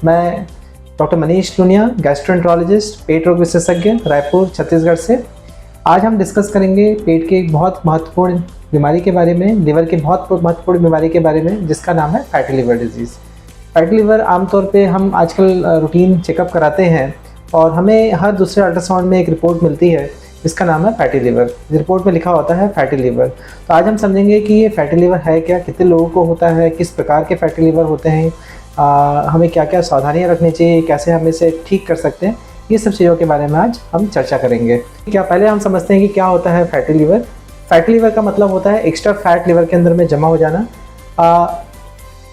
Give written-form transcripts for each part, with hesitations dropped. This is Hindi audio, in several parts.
मैं डॉक्टर मनीष लुनिया, गैस्ट्रोएंटरोलॉजिस्ट, पेट रोग विशेषज्ञ, रायपुर, छत्तीसगढ़ से। आज हम डिस्कस करेंगे पेट के एक बहुत महत्वपूर्ण बीमारी के बारे में, लिवर के बहुत महत्वपूर्ण बीमारी के बारे में, जिसका नाम है fatty liver disease. Fatty liver आमतौर पे हम आजकल रूटीन चेकअप कराते हैं और हमें हर दूसरे अल्ट्रासाउंड में एक रिपोर्ट मिलती है जिसका नाम है फैटी लिवर। रिपोर्ट में लिखा होता है फैटी लिवर। तो आज हम समझेंगे कि ये फैटी लिवर है क्या, कितने लोगों को होता है, किस प्रकार के फैटी लिवर होते हैं, हमें क्या क्या सावधानियां रखनी चाहिए, कैसे हम इसे ठीक कर सकते हैं, ये सब चीज़ों के बारे में आज हम चर्चा करेंगे। क्या पहले हम समझते हैं कि क्या होता है फैटी लिवर। फैटी लिवर का मतलब होता है एक्स्ट्रा फैट लिवर के अंदर में जमा हो जाना।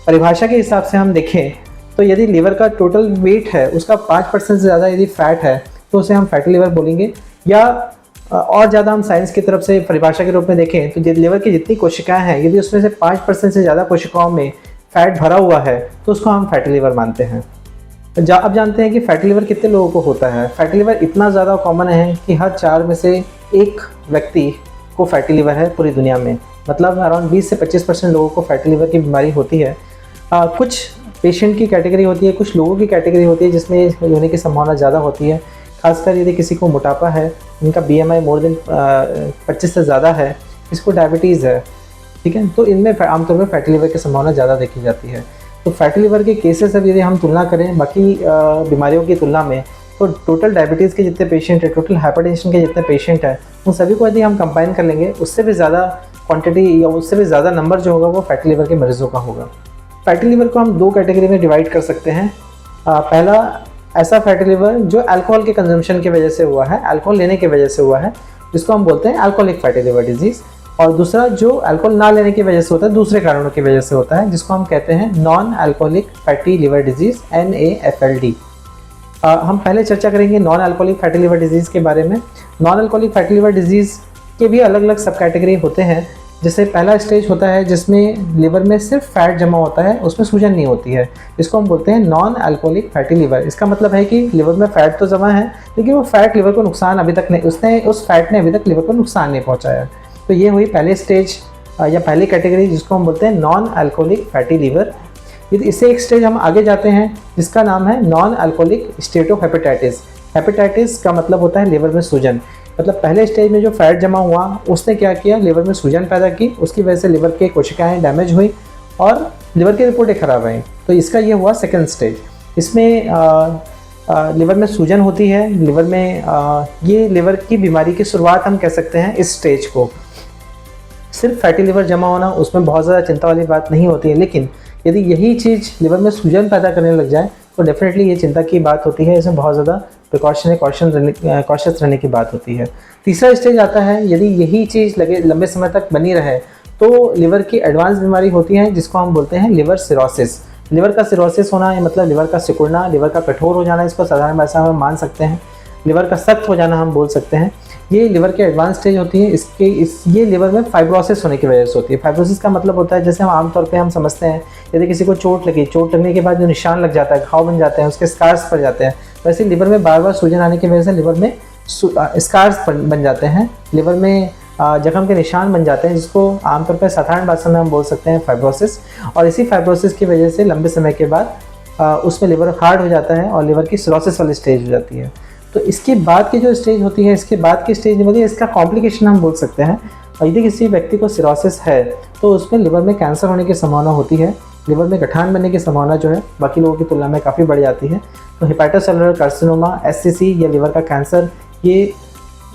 परिभाषा के हिसाब से हम देखें तो यदि लिवर का टोटल वेट है उसका 5% से ज़्यादा यदि फैट है तो उसे हम फैटी लिवर बोलेंगे। या और ज़्यादा हम साइंस की तरफ से परिभाषा के रूप में देखें तो लिवर की जितनी कोशिकाएं हैं यदि उसमें से 5% से ज़्यादा कोशिकाओं में फैट भरा हुआ है तो उसको हम फैटी लिवर मानते हैं। अब जानते हैं कि फैटी लिवर कितने लोगों को होता है। फैटी लिवर इतना ज़्यादा कॉमन है कि हर 4 में से 1 व्यक्ति को फैटी लिवर है पूरी दुनिया में। मतलब अराउंड 20 से 25% लोगों को फैटी लिवर की बीमारी होती है। कुछ पेशेंट की कैटेगरी होती है, कुछ लोगों की कैटेगरी होती है जिसमें होने की संभावना ज़्यादा होती है। खासकर यदि किसी को मोटापा है, उनका BMI मोर देन 25 से ज़्यादा है, किसी को डायबिटीज़ है, ठीक है, तो इनमें आमतौर पर फैटी लिवर की संभावना ज़्यादा देखी जाती है। तो फैटी लिवर के केसेस अब यदि हम तुलना करें बाकी बीमारियों की तुलना में तो टोटल डायबिटीज़ के जितने पेशेंट हैं, टोटल हाइपरटेंशन के जितने पेशेंट हैं, उन सभी को यदि हम कंबाइन कर लेंगे उससे भी ज़्यादा क्वांटिटी या उससे भी ज़्यादा नंबर जो होगा वो फैटी लिवर के मरीजों का होगा। फैटी लिवर को हम 2 कैटेगरी में डिवाइड कर सकते हैं। पहला ऐसा फैटी लिवर जो अल्कोहल के कंजम्पशन की वजह से हुआ है, अल्कोहल लेने की वजह से हुआ है, जिसको हम बोलते हैं अल्कोहलिक फैटी लिवर डिजीज़। और दूसरा जो अल्कोहल ना लेने की वजह से होता है, दूसरे कारणों की वजह से होता है, जिसको हम कहते हैं non alcoholic fatty liver disease, NAFLD। हम पहले चर्चा करेंगे non alcoholic fatty liver disease के बारे में। Non alcoholic fatty liver disease के भी अलग अलग सब कैटेगरी होते हैं। जैसे पहला स्टेज होता है जिसमें लिवर में सिर्फ फैट जमा होता है, उसमें सूजन नहीं होती है, इसको हम बोलते हैं नॉन अल्कोहलिक फैटी लिवर। इसका मतलब है कि लिवर में फैट तो जमा है लेकिन वो फैट लिवर को नुकसान अभी तक नहीं, उस फैट ने अभी तक लिवर को नुकसान नहीं पहुंचाया। तो ये हुई पहले स्टेज या पहली कैटेगरी जिसको हम बोलते हैं नॉन अल्कोहलिक फैटी लिवर। इससे एक स्टेज हम आगे जाते हैं जिसका नाम है non alcoholic state of hepatitis. Hepatitis का मतलब होता है लिवर में सूजन। मतलब पहले स्टेज में जो फैट जमा हुआ उसने क्या किया, लिवर में सूजन पैदा की, उसकी वजह से लिवर के कोशिकाएं डैमेज हुई और लिवर की रिपोर्टें खराब आई। तो इसका ये हुआ सेकेंड स्टेज। इसमें लिवर में सूजन होती है, लिवर में ये लिवर की बीमारी की शुरुआत हम कह सकते हैं इस स्टेज को। सिर्फ फैटी लिवर जमा होना उसमें बहुत ज़्यादा चिंता वाली बात नहीं होती है, लेकिन यदि यही चीज़ लिवर में सूजन पैदा करने लग जाए तो डेफिनेटली ये चिंता की बात होती है। इसमें बहुत ज़्यादा कॉशियस रहने की बात होती है। तीसरा स्टेज आता है यदि यही चीज़ लंबे समय तक बनी रहे तो लिवर की एडवांस बीमारी होती है जिसको हम बोलते हैं लिवर सिरोसिस। लिवर का सिरोसिस होना मतलब लिवर का सिकुड़ना, लिवर का कठोर हो जाना, इसको साधारण भाषा में मान सकते हैं। लिवर का सख्त हो जाना हम बोल सकते हैं। ये लिवर की एडवांस स्टेज होती है। ये लिवर में फाइब्रोसिस होने की वजह से होती है। फाइब्रोसिस का मतलब होता है जैसे हम आमतौर पे हम समझते हैं यदि किसी को चोट लगने के बाद जो निशान लग जाता है, घाव बन जाते हैं, उसके स्कार्स पड़ जाते हैं, वैसे लिवर में बार बार सूजन आने की वजह से लिवर में स्कार्स बन जाते हैं, लिवर में जख्म के निशान बन जाते हैं, जिसको आमतौर पर साधारण भाषा में हम बोल सकते हैं फाइब्रोसिस। और इसी फाइब्रोसिस की वजह से लंबे समय के बाद उसमें लिवर हार्ड हो जाता है और लिवर की सिरोसिस वाली स्टेज हो जाती है। तो इसके बाद की जो स्टेज होती है, इसके बाद की स्टेज में इसका कॉम्प्लिकेशन हम बोल सकते हैं। और यदि किसी व्यक्ति को सिरोसिस है तो उसमें लिवर में कैंसर होने की संभावना होती है, लिवर में गठान बनने की संभावना जो है बाकी लोगों की तुलना में काफ़ी बढ़ जाती है। तो हेपेटोसेलुलर कार्सिनोमा, SCC या लिवर का कैंसर ये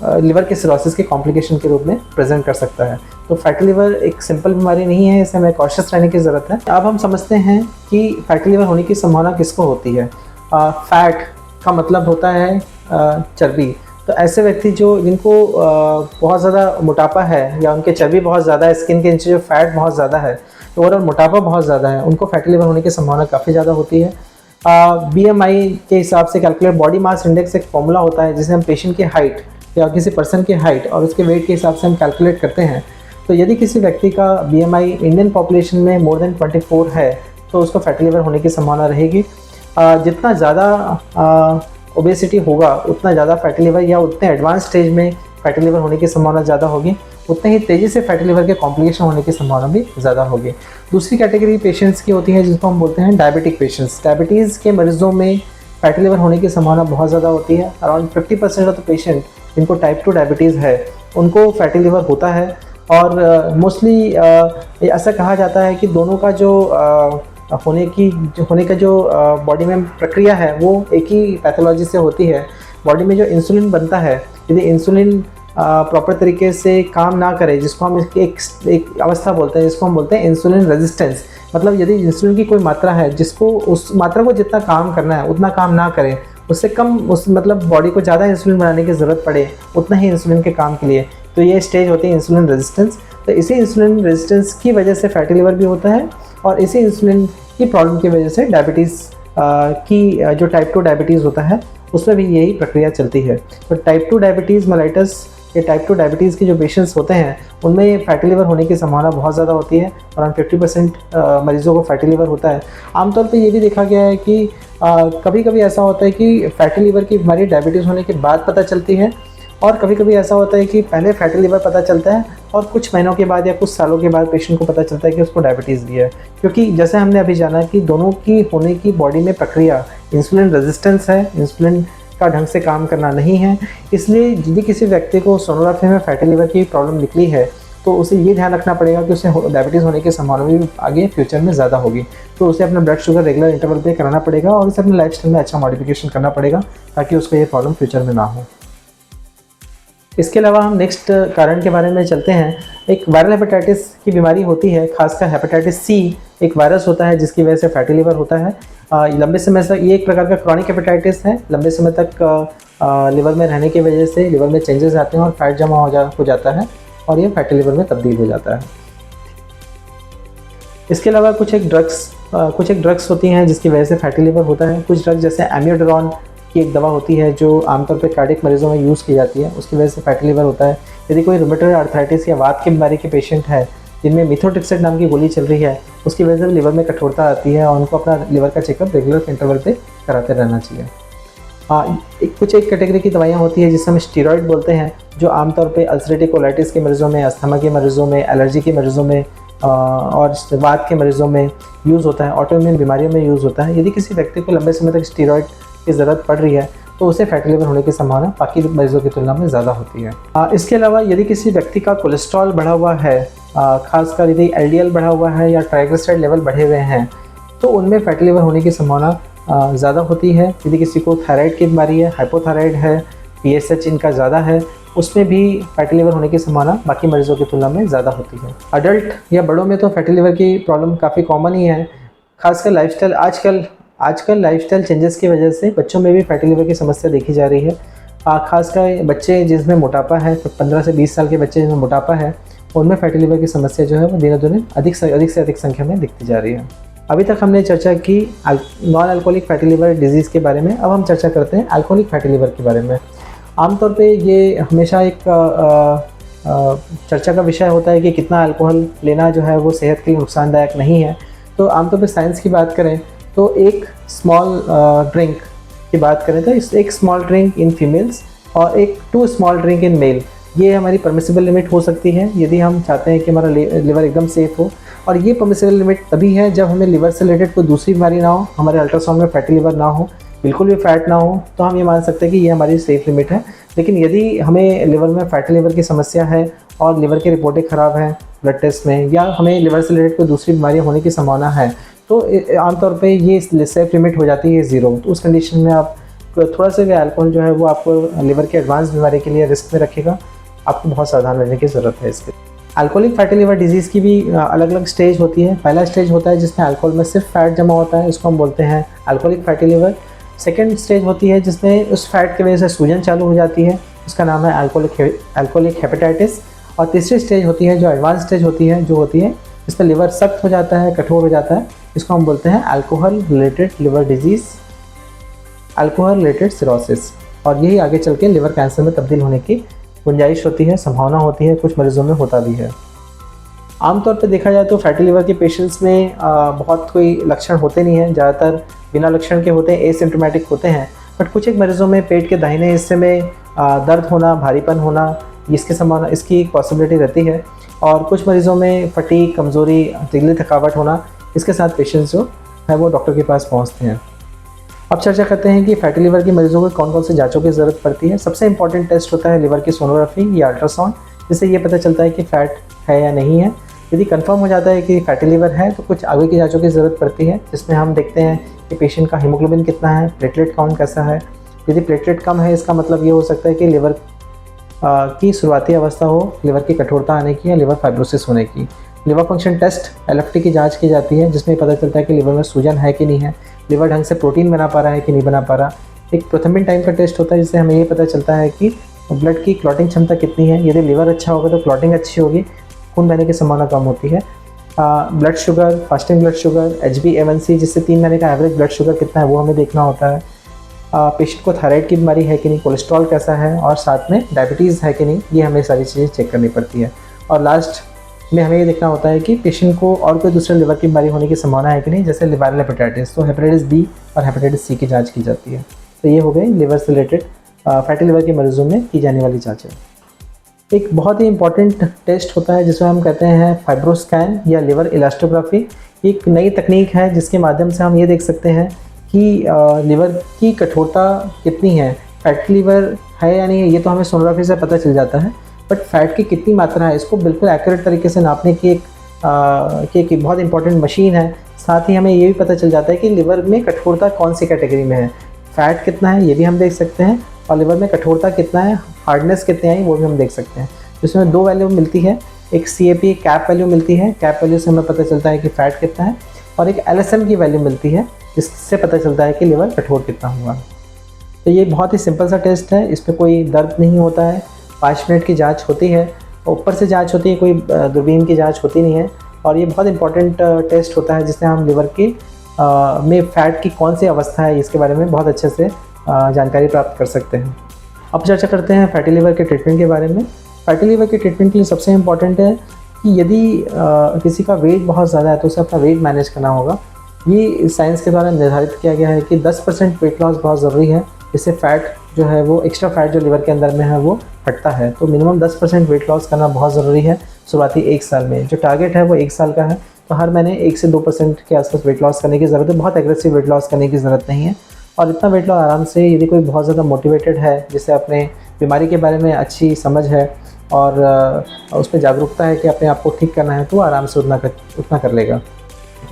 लिवर के सिरोसिस के कॉम्प्लिकेशन के रूप में प्रेजेंट कर सकता है। तो फैटी लिवर एक सिंपल बीमारी नहीं है, इसमें हमें कॉशियस रहने की ज़रूरत है। अब हम समझते हैं कि फैटी लिवर होने की संभावना किसको होती है। फैट का मतलब होता है चर्बी। तो ऐसे व्यक्ति जिनको बहुत ज़्यादा मोटापा है या उनके चर्बी बहुत ज़्यादा है, स्किन के नीचे जो फैट बहुत ज़्यादा है, तो ओवरऑल मोटापा बहुत ज़्यादा है, उनको फैटी लिवर होने की संभावना काफ़ी ज़्यादा होती है। BMI के हिसाब से कैलकुलेट बॉडी मास इंडेक्स एक फॉर्मूला होता है जिसे हम पेशेंट की हाइट या किसी पर्सन की हाइट और उसके वेट के हिसाब से हम कैलकुलेट करते हैं। तो यदि किसी व्यक्ति का BMI इंडियन पॉपुलेशन में मोर देन 24 है तो उसको फैटी लिवर होने की संभावना रहेगी। जितना ज़्यादा ओबेसिटी होगा उतना ज़्यादा फैटी लिवर या उतने एडवांस स्टेज में फैटी लिवर होने की संभावना ज़्यादा होगी। उतने ही तेज़ी से फैटी लिवर के कॉम्प्लिकेशन होने की संभावना भी ज़्यादा होगी। दूसरी कैटेगरी पेशेंट्स की होती है जिसको हम बोलते हैं डायबिटिक पेशेंट्स। डायबिटीज़ के मरीजों में फैटी लिवर होने की संभावना बहुत ज़्यादा होती है। अराउंड 50% ऑफ द पेशेंट जिनको टाइप 2 डायबिटीज़ है उनको फैटी लिवर होता है। और मोस्टली ऐसा कहा जाता है कि दोनों का जो होने का जो बॉडी में प्रक्रिया है वो एक ही पैथोलॉजी से होती है। बॉडी में जो इंसुलिन बनता है, यदि इंसुलिन प्रॉपर तरीके से काम ना करे, जिसको हम एक अवस्था बोलते हैं, जिसको हम बोलते हैं इंसुलिन रेजिस्टेंस, मतलब यदि इंसुलिन की कोई मात्रा है जिसको उस मात्रा को जितना काम करना है उतना काम ना करे, उससे कम मतलब बॉडी को ज़्यादा इंसुलिन बनाने की ज़रूरत पड़े उतना ही इंसुलिन के काम के लिए, तो ये स्टेज होती है इंसुलिन रेजिस्टेंस। तो इसी इंसुलिन रेजिस्टेंस की वजह से फैटी लिवर भी होता है और इसी इंसुलिन की प्रॉब्लम की वजह से डायबिटीज़ की जो टाइप 2 डायबिटीज़ होता है उसमें भी यही प्रक्रिया चलती है। तो टाइप 2 डायबिटीज़ मेलाइटस ये टाइप 2 डायबिटीज़ के जो पेशेंट्स होते हैं उनमें फैटी लिवर होने की संभावना बहुत ज़्यादा होती है। अराउंड 50% मरीज़ों को फैटी लिवर होता है। आमतौर पे ये भी देखा गया है कि कभी कभी ऐसा होता है कि फैटी लिवर की बीमारी डायबिटीज़ होने के बाद पता चलती है और कभी कभी ऐसा होता है कि पहले फैटी लिवर पता चलता है और कुछ महीनों के बाद या कुछ सालों के बाद पेशेंट को पता चलता है कि उसको डायबिटीज़ भी है। क्योंकि जैसे हमने अभी जाना कि दोनों की होने की बॉडी में प्रक्रिया इंसुलिन रेजिस्टेंस है, इंसुलिन का ढंग से काम करना नहीं है। इसलिए यदि किसी व्यक्ति को सोनोग्राफी में फैटी लिवर की प्रॉब्लम निकली है तो उसे ये ध्यान रखना पड़ेगा कि उसे डायबिटीज़ होने की संभावना भी आगे फ्यूचर में ज़्यादा होगी। तो उसे अपना ब्लड शुगर रेगुलर इंटरवल पे कराना पड़ेगा और उसे अपने लाइफस्टाइल में अच्छा मॉडिफिकेशन करना पड़ेगा ताकि उसको ये प्रॉब्लम फ्यूचर में ना हो। इसके अलावा हम नेक्स्ट कारण के बारे में चलते हैं। एक वायरल हेपेटाइटिस की बीमारी होती है, खासकर हेपेटाइटिस सी एक वायरस होता है जिसकी वजह से फैटी लिवर होता है। लंबे समय से ये एक प्रकार का क्रॉनिक हेपेटाइटिस है। लंबे समय तक लिवर में रहने की वजह से लिवर में चेंजेस आते हैं और फैट जमा हो जाता है और ये फैटी लिवर में तब्दील हो जाता है। इसके अलावा कुछ एक ड्रग्स होती हैं जिसकी वजह से फैटी लिवर होता है। कुछ ड्रग्स जैसे एम्योडोरॉन की एक दवा होती है जो आमतौर पर कार्डियक मरीजों में यूज़ की जाती है, उसकी वजह से फैटी लिवर होता है। यदि कोई रूमेटॉइड आर्थराइटिस या वात की बीमारी के पेशेंट है जिनमें मिथोट्रिक्सेट नाम की गोली चल रही है, उसकी वजह से लिवर में कठोरता आती है और उनको अपना लिवर का चेकअप रेगुलर इंटरवल पे कराते रहना चाहिए। कुछ एक कैटेगरी की दवाइयाँ होती है जिसे हम स्टीरॉयड बोलते हैं, जो आमतौर पे अल्सरेटिव कोलाइटिस के मरीजों में, अस्थमा के मरीजों में, एलर्जी के मरीजों में और वात के मरीजों में यूज़ होता है, ऑटोइम्यून बीमारियों में यूज़ होता है। यदि किसी व्यक्ति को लंबे समय तक स्टीरॉयड की ज़रूरत पड़ रही है तो उसे फैटी लिवर होने की संभावना बाकी मरीजों की तुलना में ज़्यादा होती है। इसके अलावा यदि किसी व्यक्ति का कोलेस्ट्रॉल बढ़ा हुआ है, खासकर यदि एलडीएल बढ़ा हुआ है या ट्राइग्लिसराइड लेवल बढ़े हुए हैं, तो उनमें फैटी लिवर होने की संभावना ज़्यादा होती है। यदि किसी को थायराइड की बीमारी है, हाइपोथायराइड है, पीएसएच इनका ज़्यादा है, उसमें भी फैटी लिवर होने की संभावना बाकी मरीजों की तुलना में ज़्यादा होती है। अडल्ट या बड़ों में तो फैटी लिवर की प्रॉब्लम काफ़ी कॉमन ही है। खासकर लाइफस्टाइल आजकल लाइफस्टाइल चेंजेस की वजह से बच्चों में भी फैटी लिवर की समस्या देखी जा रही है। खासकर बच्चे जिसमें मोटापा है, 15 से 20 साल के बच्चे जिनमें मोटापा है, उनमें फैटी लिवर की समस्या जो है वो दिनों दिन अधिक से अधिक संख्या में दिखती जा रही है। अभी तक हमने चर्चा की non alcoholic fatty liver disease के बारे में। अब हम चर्चा करते हैं अल्कोहलिक फैटी लिवर के बारे में। आमतौर पे ये हमेशा एक चर्चा का विषय होता है कि कितना अल्कोहल लेना जो है वो सेहत के लिए नुकसानदायक नहीं है। तो आमतौर पे साइंस की बात करें तो एक स्मॉल ड्रिंक की बात करें तो एक स्मॉल ड्रिंक इन फीमेल्स और एक 2 स्मॉल ड्रिंक इन मेल, ये हमारी परमिसिबल लिमिट हो सकती है यदि हम चाहते हैं कि हमारा लिवर एकदम सेफ हो। और ये परमिसिबल लिमिट तभी है जब हमें लिवर से रिलेटेड कोई दूसरी बीमारी ना हो, हमारे अल्ट्रासाउंड में फैटी लिवर ना हो, बिल्कुल भी फैट ना हो, तो हम ये मान सकते हैं कि ये हमारी सेफ लिमिट है। लेकिन यदि हमें लिवर में फैटी लिवर की समस्या है और लिवर की रिपोर्टें ख़राब हैं ब्लड टेस्ट में, या हमें लिवर से रिलेटेड कोई दूसरी बीमारी होने की संभावना है, तो आमतौर पे ये सेफ लिमिट हो जाती है 0। तो उस कंडीशन में आप थोड़ा सा भी अल्कोहल जो है वो आपको लिवर के एडवांस बीमारी के लिए रिस्क में रखेगा। आपको बहुत सावधान रहने की ज़रूरत है इसके। अल्कोहलिक फैटी लिवर डिजीज़ की भी अलग अलग स्टेज होती है। पहला स्टेज होता है जिसमें अल्कोहल में सिर्फ फैट जमा होता है, इसको हम बोलते हैं alcoholic fatty liver. Second stage होती है जिसमें उस फैट की वजह से सूजन चालू हो जाती है, उसका नाम है अल्कोहलिक हेपेटाइटिस। और तीसरी स्टेज होती है जो एडवांस स्टेज होती है जिसमें लिवर सख्त हो जाता है, कठोर हो जाता है, इसको हम बोलते हैं alcohol related liver disease, alcohol related cirrhosis. और यही आगे चल के लिवर कैंसर में तब्दील होने की गुंजाइश होती है, संभावना होती है, कुछ मरीजों में होता भी है। आमतौर पे देखा जाए तो फैटी लिवर के पेशेंट्स में बहुत कोई लक्षण होते नहीं हैं, ज़्यादातर बिना लक्षण के होते हैं, एसिम्प्टोमेटिक होते हैं। बट कुछ एक मरीजों में पेट के दाहिने हिस्से में दर्द होना, भारीपन होना इसकी संभावना, इसकी एक पॉसिबिलिटी रहती है। और कुछ मरीज़ों में फटीग, कमज़ोरी, दिली थकावट होना, इसके साथ पेशेंट्स जो है वो डॉक्टर के पास पहुँचते हैं। अब चर्चा करते हैं कि फैटी लिवर के मरीजों को कौन कौन से जांचों की ज़रूरत पड़ती है। सबसे इंपॉर्टेंट टेस्ट होता है लिवर की सोनोग्राफी या अल्ट्रासाउंड, जिससे ये पता चलता है कि फ़ैट है या नहीं है। यदि कंफर्म हो जाता है कि फैटी लिवर है तो कुछ आगे की जांचों की ज़रूरत पड़ती है, जिसमें हम देखते हैं कि पेशेंट का हीमोग्लोबिन कितना है, प्लेटलेट काउंट कैसा है। यदि प्लेटलेट कम है, इसका मतलब ये हो सकता है कि लिवर की शुरुआती अवस्था हो लिवर की कठोरता आने की या लिवर फाइब्रोसिस होने की। लिवर फंक्शन टेस्ट LFT की जांच की जाती है, जिसमें पता चलता है कि लिवर में सूजन है कि नहीं है, लिवर ढंग से प्रोटीन बना पा रहा है कि नहीं बना पा रहा। एक प्रोथम्बिन टाइम का टेस्ट होता है, जिससे हमें ये पता चलता है कि ब्लड की क्लॉटिंग क्षमता कितनी है। यदि लिवर अच्छा होगा तो क्लॉटिंग अच्छी होगी, खून बहने की संभावना कम होती है। Blood sugar, fasting blood sugar, HbA1c, जिससे 3 महीने का एवरेज ब्लड शुगर कितना है वो हमें देखना होता है। पेशेंट को थायराइड की बीमारी है कि नहीं, कोलेस्ट्रॉल कैसा है, और साथ में डायबिटीज़ है कि नहीं, ये हमें सारी चीज़ें चेक करनी पड़ती है। और लास्ट में हमें ये देखना होता है कि पेशेंट को और कोई दूसरे लिवर की बीमारी होने की संभावना है कि नहीं, जैसे वायरल हेपेटाइटिस, तो हेपेटाइटिस B और हेपेटाइटिस C की जांच की जाती है। तो ये हो गई लिवर से रिलेटेड फैटी लिवर के मरीजों में की जाने वाली जाँचें। एक बहुत ही इंपॉर्टेंट टेस्ट होता है जिसमें हम कहते हैं फाइब्रोस्कैन या लिवर इलास्टोग्राफी। एक नई तकनीक है जिसके माध्यम से हम ये देख सकते हैं कि लिवर की कठोरता कितनी है, फैटी लिवर है या नहीं है, ये तो हमें सोनोग्राफी से पता चल जाता है, बट फैट की कितनी मात्रा है इसको बिल्कुल एक्यूरेट तरीके से नापने की एक बहुत इंपॉर्टेंट मशीन है। साथ ही हमें ये भी पता चल जाता है कि लिवर में कठोरता कौन सी कैटेगरी में है, फैट कितना है ये भी हम देख सकते हैं, और लिवर में कठोरता कितना है, हार्डनेस कितने आई वो भी हम देख सकते हैं। जिसमें 2 वैल्यू मिलती है, एक CAP कैप वैल्यू मिलती है, कैप वैल्यू से हमें पता चलता है कि फ़ैट कितना है, और एक LSM की वैल्यू मिलती है जिससे पता चलता है कि लिवर कठोर कितना हुआ। तो ये बहुत ही सिंपल सा टेस्ट है, इस पर कोई दर्द नहीं होता है, 5 मिनट की जांच होती है, ऊपर से जांच होती है, कोई दूरबीन की जांच होती नहीं है। और ये बहुत इंपॉर्टेंट टेस्ट होता है जिससे हम लिवर की में फ़ैट की कौन सी अवस्था है इसके बारे में बहुत अच्छे से जानकारी प्राप्त कर सकते हैं। अब चर्चा करते हैं फैटी लिवर के ट्रीटमेंट के बारे में। फैटी लिवर के ट्रीटमेंट के लिए सबसे इम्पॉर्टेंट है कि यदि किसी का वेट बहुत ज़्यादा है तो उसे अपना वेट मैनेज करना होगा। ये साइंस के द्वारा निर्धारित किया गया है कि 10% वेट लॉस बहुत ज़रूरी है, इससे फ़ैट जो है वो एक्स्ट्रा फैट जो लिवर के अंदर में है वो हटता है। तो मिनिमम 10% वेट लॉस करना बहुत ज़रूरी है शुरुआती 1 साल में। जो टारगेट है वो 1 साल का है, तो हर महीने 1 से 2% के आसपास वेट लॉस करने की ज़रूरत है। बहुत एग्रेसिव वेट लॉस करने की ज़रूरत नहीं है, और इतना वेट लॉस आराम से, यदि कोई बहुत ज़्यादा मोटिवेटेड है, जिसे अपने बीमारी के बारे में अच्छी समझ है और उसमें जागरूकता है कि अपने आप को ठीक करना है, तो वो आराम से उतना कर लेगा।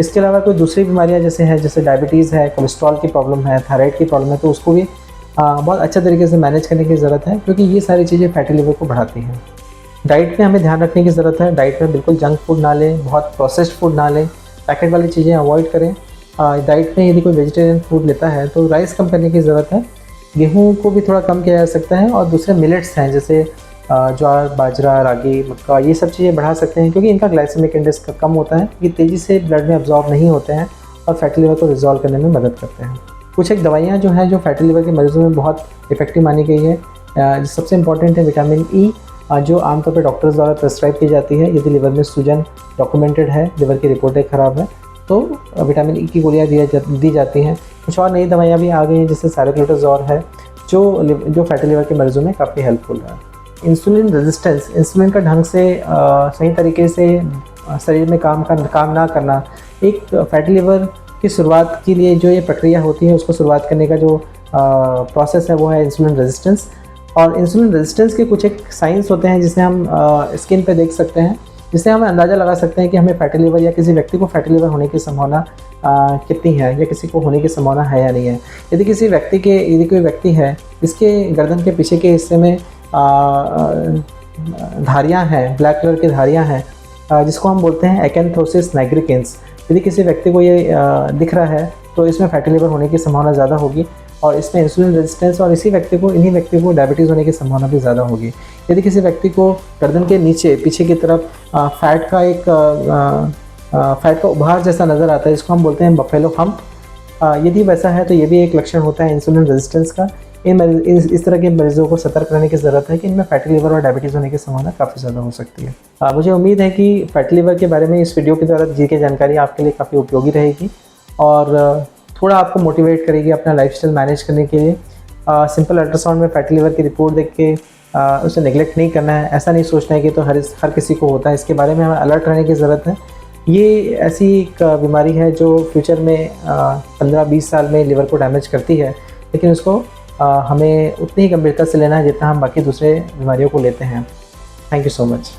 इसके अलावा कोई दूसरी बीमारियां जैसे डायबिटीज़ है, कोलेस्ट्रॉल की प्रॉब्लम है, थायराइड की प्रॉब्लम है, तो उसको भी बहुत अच्छे तरीके से मैनेज करने की ज़रूरत है, क्योंकि ये सारी चीज़ें फैटी लिवर को बढ़ाती हैं। डाइट में हमें ध्यान रखने की ज़रूरत है। डाइट में बिल्कुल जंक फूड ना लें, बहुत प्रोसेस्ड फूड ना लें, पैकेट वाली चीज़ें अवॉइड करें। डाइट में यदि कोई वेजिटेरियन फूड लेता है तो राइस कम करने की ज़रूरत है। गेहूँ को भी थोड़ा कम किया जा सकता है, और दूसरे मिलेट्स हैं जैसे ज्वार, बाजरा, रागी, मक्का, ये सब चीज़ें बढ़ा सकते हैं, क्योंकि इनका ग्लाइसेमिक इंडेक्स कम होता है, ये तेज़ी से ब्लड में अब्जॉर्ब नहीं होते हैं और फैटी लिवर को रिजॉल्व करने में मदद करते हैं। कुछ एक दवाइयाँ जो हैं जो फैटी लिवर के मरीजों में बहुत इफेक्टिव मानी गई है। सबसे इंपॉर्टेंट है विटामिन ई, जो आमतौर पर डॉक्टर्स द्वारा प्रेस्क्राइब की जाती है यदि लिवर में सूजन डॉक्यूमेंटेड है, लिवर की रिपोर्टें ख़राब है, तो विटामिन ई की गोलियाँ दी जाती हैं। कुछ और नई दवाइयाँ भी आ गई हैं जैसे साइक्लोट्राज़ोल है, जो फैटी लिवर के मरीजों में काफ़ी हेल्पफुल है। इंसुलिन रेजिस्टेंस, इंसुलिन का ढंग से सही तरीके से शरीर में काम ना करना, एक फैटी लिवर की शुरुआत के लिए जो ये प्रक्रिया होती है, उसको शुरुआत करने का जो प्रोसेस है वो है इंसुलिन रेजिस्टेंस। और इंसुलिन रेजिस्टेंस के कुछ एक साइंस होते हैं जिसे हम स्किन पे देख सकते हैं, जिससे हम अंदाज़ा लगा सकते हैं कि हमें फैटी लिवर या किसी व्यक्ति को फैटी लिवर होने की संभावना कितनी है, या किसी को होने की संभावना है या नहीं है। यदि कोई व्यक्ति है जिसके गर्दन के पीछे के हिस्से में धारियाँ हैं, ब्लैक कलर की धारियाँ हैं, जिसको हम बोलते हैं एकेंथोसिस नाइग्रिकेंस, यदि किसी व्यक्ति को ये दिख रहा है तो इसमें फैटी लिवर होने की संभावना ज़्यादा होगी, और इसमें इंसुलिन रेजिस्टेंस और इन्हीं व्यक्ति को डायबिटीज़ होने की संभावना भी ज़्यादा होगी। यदि किसी व्यक्ति को गर्दन के नीचे पीछे की तरफ फैट का उभार जैसा नज़र आता है, जिसको हम बोलते हैं बफेलो हम्प, यदि वैसा है तो ये भी एक लक्षण होता है इंसुलिन रेजिस्टेंस का। इस तरह के मरीजों को सतर्क रहने की ज़रूरत है कि इनमें फैटी लिवर और डायबिटीज़ होने की संभावना काफ़ी ज़्यादा हो सकती है। मुझे उम्मीद है कि फैटी लिवर के बारे में इस वीडियो के द्वारा दी गई जानकारी आपके लिए काफ़ी उपयोगी रहेगी और थोड़ा आपको मोटिवेट करेगी अपना लाइफस्टाइल मैनेज करने के लिए। सिंपल अल्ट्रासाउंड में फैटी लिवर की रिपोर्ट देख के उसे नेगलेक्ट नहीं करना है। ऐसा नहीं सोचना है कि तो हर किसी को होता है, इसके बारे में हमें अलर्ट रहने की ज़रूरत है। ये ऐसी एक बीमारी है जो फ्यूचर में 15-20 साल में लिवर को डैमेज करती है, लेकिन उसको हमें उतनी ही गंभीरता से लेना है जितना हम बाकी दूसरे बीमारियों को लेते हैं। Thank you so much.